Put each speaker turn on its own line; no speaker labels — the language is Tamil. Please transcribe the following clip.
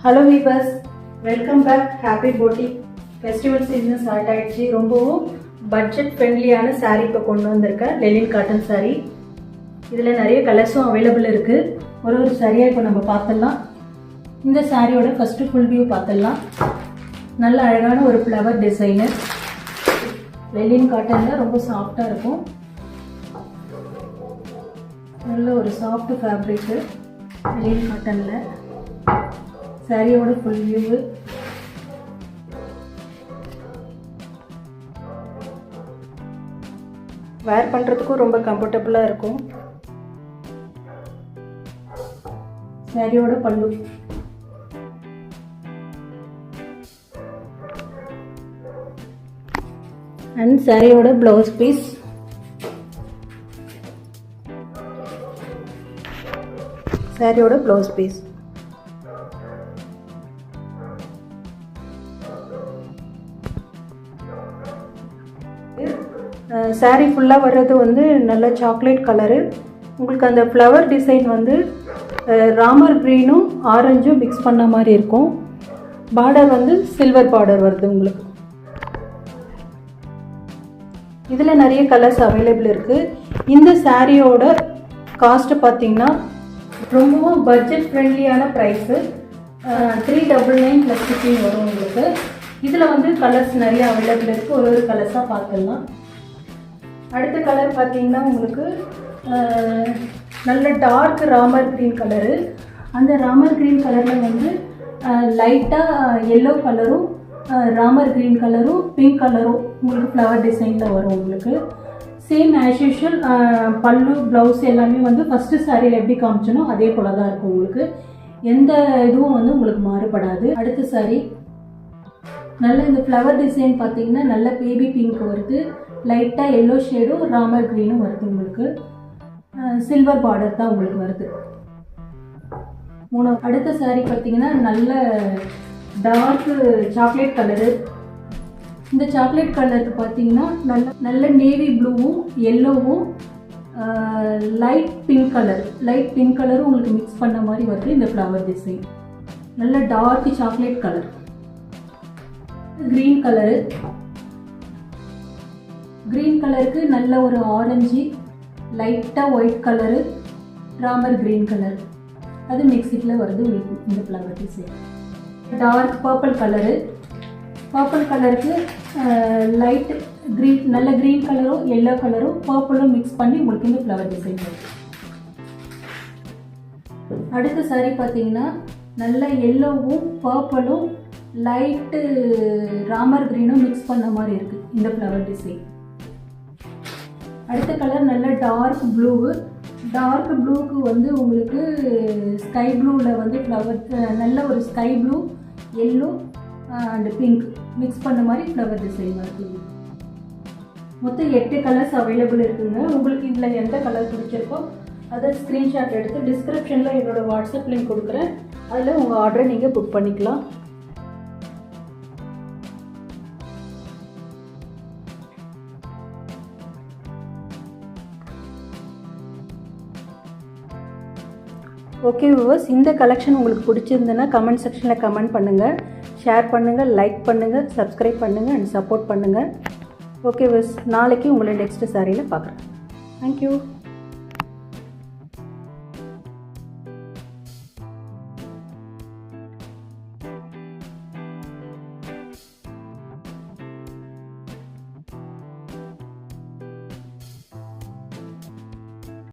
Hello viewers, welcome back. Happy boutique. Festival season start ஆகிடுச்சு. ரொம்பவும் பட்ஜெட் ஃப்ரெண்ட்லியான சாரீ இப்போ கொண்டு வந்திருக்கேன். Linen cotton sari. இதில் நிறைய கலர்ஸும் அவைலபிள் இருக்குது. ஒரு சாரியாக இப்போ நம்ம பார்த்துடலாம். இந்த சாரியோட ஃபஸ்ட்டு ஃபுல் வியூ பார்த்துடலாம். நல்ல அழகான ஒரு ஃப்ளவர் டிசைனு. லெனின் காட்டனில் ரொம்ப சாஃப்டாக இருக்கும். நல்ல ஒரு சாஃப்ட் ஃபேப்ரிக்கு லெனின் காட்டனில். சாரியோட ஃபுல் வியூ. வேர் பண்ணுறதுக்கும் ரொம்ப கம்ஃபர்டபுளாக இருக்கும். சாரியோட பல்லு. அண்ட் சாரியோட ப்ளவுஸ் பீஸ். சாரியோட ப்ளவுஸ் பீஸ். சாரீ ஃபுல்லாக வர்றது வந்து நல்ல சாக்லேட் கலரு. உங்களுக்கு அந்த ஃப்ளவர் டிசைன் வந்து ராமர் க்ரீனும் ஆரஞ்சும் மிக்ஸ் பண்ண மாதிரி இருக்கும். பார்டர் வந்து சில்வர் பார்டர் வருது உங்களுக்கு. இதில் நிறைய கலர்ஸ் அவைலபிள் இருக்குது. இந்த சாரியோட காஸ்ட்டு பார்த்தீங்கன்னா ரொம்பவும் பட்ஜெட் ஃப்ரெண்ட்லியான ப்ரைஸு. 399 + shipping வரும் உங்களுக்கு. இதில் வந்து கலர்ஸ் நிறைய அவைலபிள் இருக்குது. ஒரு கலர்ஸாக பார்த்துடலாம். அடுத்த கலர் பார்த்தீங்கன்னா உங்களுக்கு நல்ல டார்க் ராமர் க்ரீன் கலரு. அந்த ராமர் க்ரீன் கலரில் வந்து லைட்டாக எல்லோ கலரும் ராமர் க்ரீன் கலரும் பிங்க் கலரும் உங்களுக்கு ஃப்ளவர் டிசைனில் வரும் உங்களுக்கு. சேம் ஆஸ் யூஷுவல் பல்லு ப்ளவுஸ் எல்லாமே வந்து ஃபஸ்ட்டு சாரியில் எப்படி காமிச்சனோ அதே போல் தான் இருக்கும் உங்களுக்கு. எந்த இதுவும் வந்து உங்களுக்கு மாறுபடாது. அடுத்த சாரி நல்ல இந்த ஃப்ளவர் டிசைன் பார்த்தீங்கன்னா நல்ல பேபி பிங்க் வருது. லைட்டாக எல்லோ ஷேடும் ராமர் க்ரீனும் வருது உங்களுக்கு. சில்வர் பார்டர் தான் உங்களுக்கு வருது. அடுத்த சாரி பார்த்தீங்கன்னா நல்ல டார்க் சாக்லேட் கலரு. இந்த சாக்லேட் கலருக்கு பார்த்தீங்கன்னா நல்ல நேவி ப்ளூவும் எல்லோவும் லைட் பிங்க் கலரும் உங்களுக்கு மிக்ஸ் பண்ண மாதிரி வருது இந்த ஃப்ளவர் டிசைன். நல்ல dark chocolate colour. Green colour. Green கலருக்கு நல்ல ஒரு ஆரஞ்சு லைட்டாக white colour Ramar green colour அது மிக்ஸிக்கில் வருது உங்களுக்கு இந்த flower design. Dark purple colour. Purple கலருக்கு லைட் க்ரீன் நல்ல க்ரீன் கலரும் எல்லோ கலரும் பர்பிளும் மிக்ஸ் பண்ணி உங்களுக்கு இந்த ஃப்ளவர் டிசைன் வருது. அடுத்த சாரி பார்த்தீங்கன்னா நல்ல எல்லோவும் பர்பிளும் லைட்டு ராமர் க்ரீனும் மிக்ஸ் பண்ண மாதிரி இருக்குது இந்த ஃப்ளவர் டிசைன். அடுத்த கலர் நல்ல டார்க் ப்ளூவு. டார்க் ப்ளூவுக்கு வந்து உங்களுக்கு ஸ்கை ப்ளூவில் வந்து ஃப்ளவர் நல்ல ஒரு sky blue yellow and pink mix பண்ண மாதிரி ஃப்ளவர் டிசைன் வருது. மொத்தம் 8 கலர்ஸ் அவைலபிள் இருக்குங்க. உங்களுக்கு இதில் எந்த கலர் பிடிச்சிருக்கோ அதை ஸ்க்ரீன்ஷாட் எடுத்து டிஸ்கிரிப்ஷனில் என்னோடய வாட்ஸ்அப் லிங்க் கொடுக்குறேன். அதில் உங்கள் ஆர்டரை நீங்கள் புக் பண்ணிக்கலாம். ஓகே வியூவர்ஸ், இந்த கலெக்ஷன் உங்களுக்கு பிடிச்சிருந்ததுன்னா கமெண்ட் செக்ஷனில் கமெண்ட் பண்ணுங்கள், ஷேர் பண்ணுங்கள், லைக் பண்ணுங்கள், சப்ஸ்கிரைப் பண்ணுங்கள் அண்ட் சப்போர்ட் பண்ணுங்கள். ஓகே வியூவர்ஸ், நாளைக்கு உங்களை நெக்ஸ்ட் சாரியில் பார்க்குறேன். தேங்க்யூ.